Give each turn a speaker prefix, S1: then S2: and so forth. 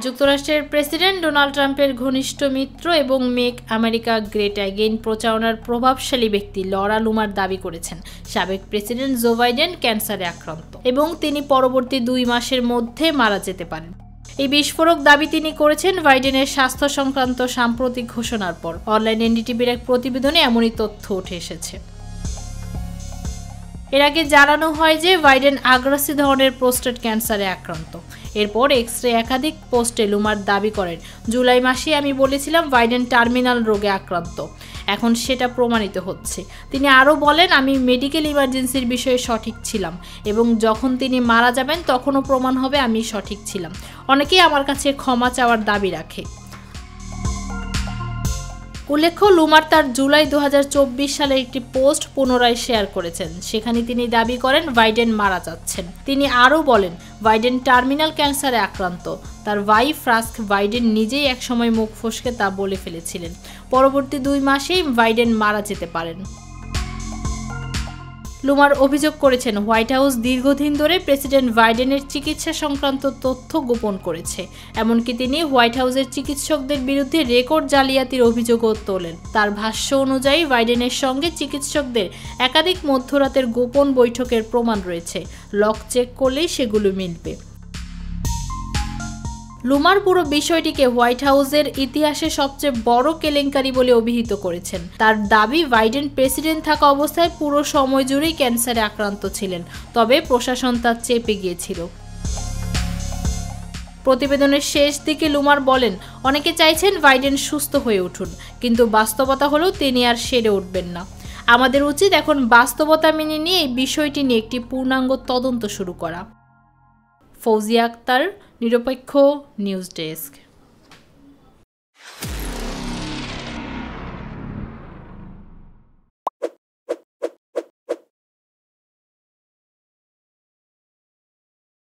S1: যুক্তরাষ্ট্রের president Donald ট্রাম্পের ঘনিষ্ঠ মিত্র এবং মেক আমেরিকা গ্রেট অ্যাগেইন প্রচারণার প্রভাবশালী ব্যক্তি লরা লুমার দাবি করেছেন সাবেক প্রেসিডেন্ট জো বাইডেন ক্যান্সারে আক্রান্ত এবং তিনি পরবর্তী 2 মাসের মধ্যে মারা যেতে পারেন। এই বিস্ফোরক দাবি তিনি করেছেন বাইডেনের স্বাস্থ্য সংক্রান্ত সাম্প্রতিক ঘোষণার পর। অনলাইন এনডিটিভির এক প্রতিবেদনে এমনই তথ্য উঠে এসেছে। এর আগে জানানো হয় যে বাইডেন আগ্রাসী ধরনের প্রোস্টেট ক্যান্সারে আক্রান্ত। এরপর এক্স-রে একাধিক পোস্টে লুমার দাবি করেন, জুলাই মাসে আমি বলেছিলাম বাইডেন টার্মিনাল রোগে আক্রান্ত, এখন সেটা প্রমাণিত হচ্ছে। তিনি আরও বলেন, আমি মেডিকেল ইমার্জেন্সির বিষয়ে সঠিক ছিলাম এবং যখন তিনি মারা যাবেন তখনও প্রমাণ হবে আমি সঠিক ছিলাম। অনেকেই আমার কাছে ক্ষমা চাওয়ার দাবি রাখে। উল্লেখ্য, লুমার তার জুলাই 2024 সালের একটি পোস্ট পুনরায় শেয়ার করেছেন। সেখানে তিনি দাবি করেন বাইডেন মারা যাচ্ছেন। তিনি আরও বলেন, বাইডেন টার্মিনাল ক্যান্সারে আক্রান্ত। তার ওয়াইফ রাস্ক বাইডেন নিজেই একসময় মুখ ফসকে তা বলে ফেলেছিলেন। পরবর্তী 2 মাসেই বাইডেন মারা যেতে পারেন। লুমার অভিযোগ করেছেন, হোয়াইট হাউস দীর্ঘদিন ধরে প্রেসিডেন্ট বাইডেনের চিকিৎসা সংক্রান্ত তথ্য গোপন করেছে। এমনকি তিনি হোয়াইট হাউসের চিকিৎসকদের বিরুদ্ধে রেকর্ড জালিয়াতির অভিযোগও তোলেন। তার ভাষ্য অনুযায়ী বাইডেনের সঙ্গে চিকিৎসকদের একাধিক মধ্যরাতের গোপন বৈঠকের প্রমাণ রয়েছে। লক চেক করলেই সেগুলো মিলবে। লুমার পুরো বিষয়টিকে হোয়াইট হাউসের ইতিহাসে সবচেয়ে বড় কেলেঙ্কারি বলে অভিহিত করেছেন। তার দাবি, বাইডেন প্রেসিডেন্ট থাকা অবস্থায় পুরো সময় জুড়েই ক্যান্সারে আক্রান্ত ছিলেন, তবে প্রশাসন তা চেপে গিয়েছিল। প্রতিবেদনের শেষ দিকে লুমার বলেন, অনেকে চাইছেন বাইডেন সুস্থ হয়ে উঠুন, কিন্তু বাস্তবতা হলো তিনি আর সেরে উঠবেন না। আমাদের উচিত এখন বাস্তবতা মেনে নিয়ে এই বিষয়টি নিয়ে একটি পূর্ণাঙ্গ তদন্ত শুরু করা। ফৌজিয়া আক্তার, নিরপেক্ষ নিউজ ডেস্ক।